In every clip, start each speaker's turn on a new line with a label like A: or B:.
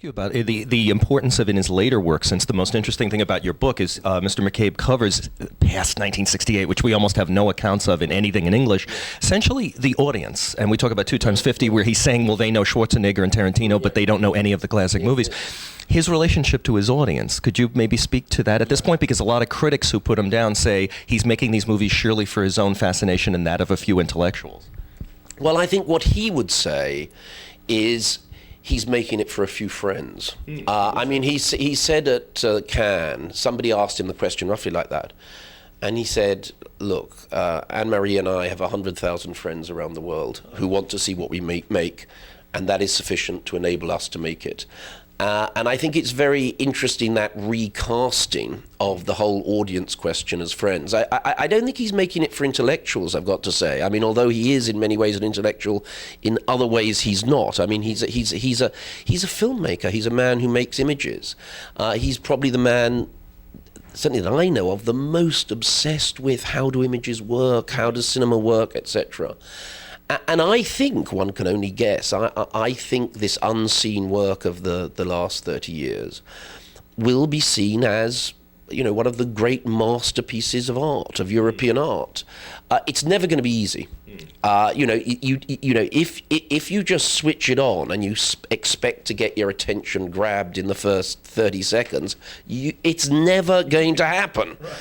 A: you about the importance of it in his later work, since the most interesting thing about your book is Mr. MacCabe covers past 1968, which we almost have no accounts of in anything in English. Essentially, the audience, and we talk about 2 times 50, where he's saying, well, they know Schwarzenegger and Tarantino, but they don't know any of the classic movies. His relationship to his audience, could you maybe speak to that at this point? Because a lot of critics who put him down say he's making these movies surely for his own fascination and that of a few intellectuals.
B: Well, I think what he would say is he's making it for a few friends. I mean, he said at Cannes, somebody asked him the question roughly like that, and he said, look, Anne-Marie and I have 100,000 friends around the world who want to see what we make, and that is sufficient to enable us to make it. And I think it's very interesting, that recasting of the whole audience question as friends. I don't think he's making it for intellectuals, I've got to say. I mean, although he is in many ways an intellectual, in other ways he's not. I mean, he's a filmmaker. He's a man who makes images. He's probably the man, certainly that I know of, the most obsessed with how do images work, how does cinema work, etc. And I think, one can only guess, I think this unseen work of the last 30 years will be seen as, one of the great masterpieces of art, of European art. It's never going to be easy. If you just switch it on and you expect to get your attention grabbed in the first 30 seconds, it's never going to happen. Right.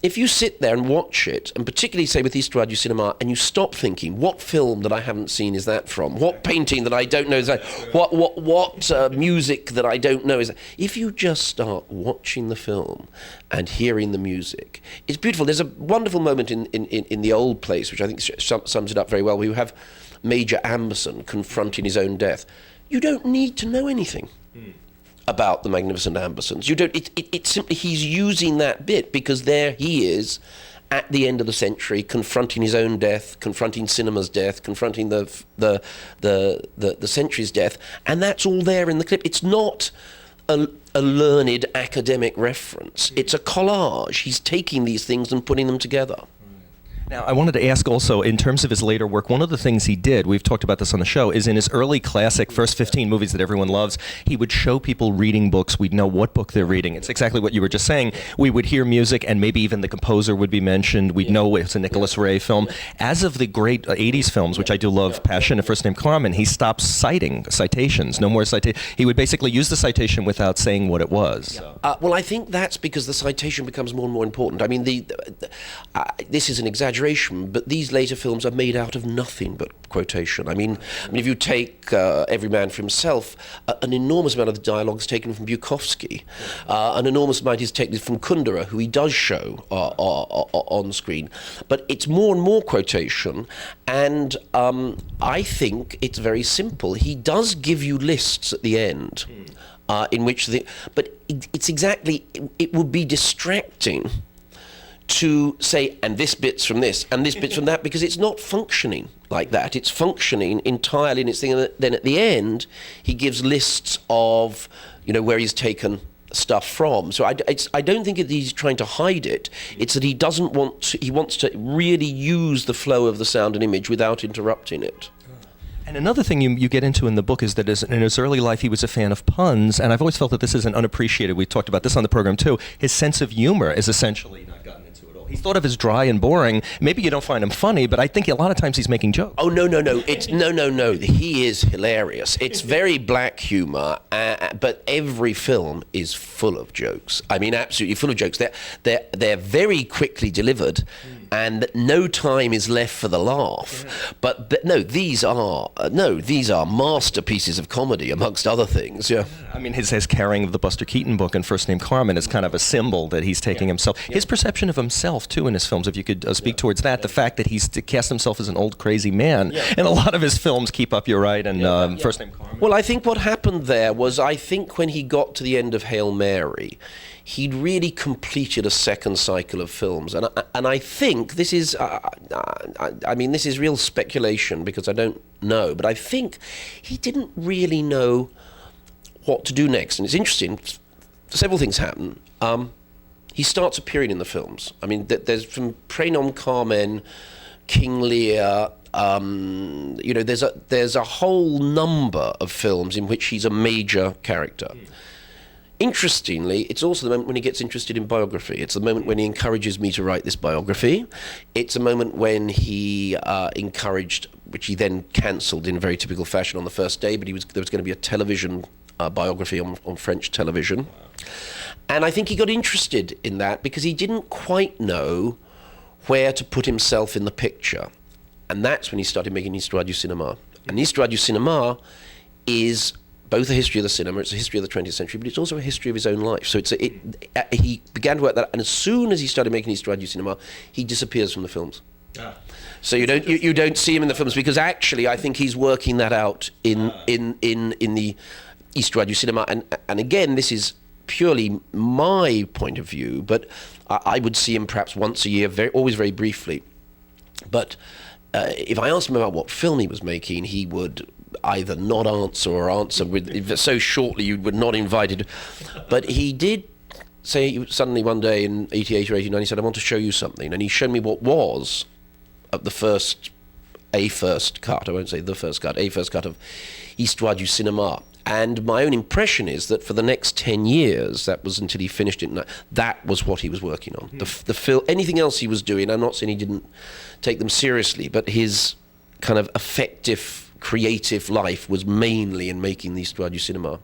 B: If you sit there and watch it, and particularly, say, with Histoire du cinéma, and you stop thinking, what film that I haven't seen is that from? What painting that I don't know is that? What music that I don't know is that? If you just start watching the film and hearing the music, it's beautiful. There's a wonderful moment in The Old Place, which I think sums it up very well, where you have Major Amberson confronting his own death. You don't need to know anything about the Magnificent Ambersons. It's simply he's using that bit because there he is at the end of the century, confronting his own death, confronting cinema's death, confronting the century's death, and that's all there in the clip. It's not a learned academic reference. It's a collage. He's taking these things and putting them together.
A: Now, I wanted to ask also, in terms of his later work, one of the things he did, we've talked about this on the show, is in his early classic first 15 movies that everyone loves, he would show people reading books. We'd know what book they're reading. It's exactly what you were just saying. We would hear music, and maybe even the composer would be mentioned. We'd know it's a Nicholas Ray film. As of the great 80s films, which I do love, Passion and First Name Carmen, he stopped citing citations. No more citations. He would basically use the citation without saying what it was. So.
B: Well, I think that's because the citation becomes more and more important. I mean, this is an exaggeration, but these later films are made out of nothing but quotation. I mean, if you take Every Man for Himself, an enormous amount of the dialogue is taken from Bukowski. An enormous amount is taken from Kundera, who he does show on screen. But it's more and more quotation, and I think it's very simple. He does give you lists at the end, in which but it's exactly, it would be distracting to say, and this bit's from this, and this bit's from that, because it's not functioning like that. It's functioning entirely in its thing. And then at the end, he gives lists of, where he's taken stuff from. So I don't think that he's trying to hide it. It's that he doesn't want to, he wants to really use the flow of the sound and image without interrupting it.
A: And another thing you get into in the book is that in his early life he was a fan of puns, and I've always felt that this is an unappreciated, we talked about this on the program too, his sense of humor is essentially not gotten into at all. He's thought of as dry and boring. Maybe you don't find him funny, but I think a lot of times he's making jokes.
B: Oh, no. It's no. He is hilarious. It's very black humor, but every film is full of jokes. I mean, absolutely full of jokes. They're very quickly delivered, and no time is left for the laugh. But these are masterpieces of comedy, amongst other things. Yeah.
A: I mean, his carrying of the Buster Keaton book and First Name Carmen is kind of a symbol that he's taking himself. His perception of himself too in his films, if you could speak towards that, the fact that he's cast himself as an old crazy man in a lot of his films, Keep Up Your Right and First Name Carmen.
B: Well, I think what happened there was, I think when he got to the end of Hail Mary, he'd really completed a second cycle of films, and I think this is, this is real speculation because I don't know, but I think he didn't really know what to do next. And it's interesting, several things happen. He starts appearing in the films. I mean, there's from Prénom Carmen, King Lear, there's a whole number of films in which he's a major character. Interestingly, it's also the moment when he gets interested in biography. It's the moment when he encourages me to write this biography. It's a moment when he encouraged, which he then cancelled in very typical fashion on the first day, but there was going to be a television biography on French television. And I think he got interested in that because he didn't quite know where to put himself in the picture. And that's when he started making Histoire du cinéma. And Histoire du cinéma is both a history of the cinema, it's a history of the 20th century, but it's also a history of his own life. So he began to work that, and as soon as he started making Histoire du cinéma, he disappears from the films. So you don't see him in the films, because actually I think he's working that out in the Histoire du cinéma. And again, this is purely my point of view, but I would see him perhaps once a year, always very briefly. But if I asked him about what film he was making, he would either not answer or answer with so shortly you were not invited. But he did say suddenly one day in 88 or 89, he said, I want to show you something. And he showed me what was a first cut, I won't say the first cut, a first cut of Histoire du cinéma. And my own impression is that for the next 10 years, that was until he finished it, that was what he was working on. Anything else he was doing, I'm not saying he didn't take them seriously, but his kind of effective creative life was mainly in making the Histoire du cinéma.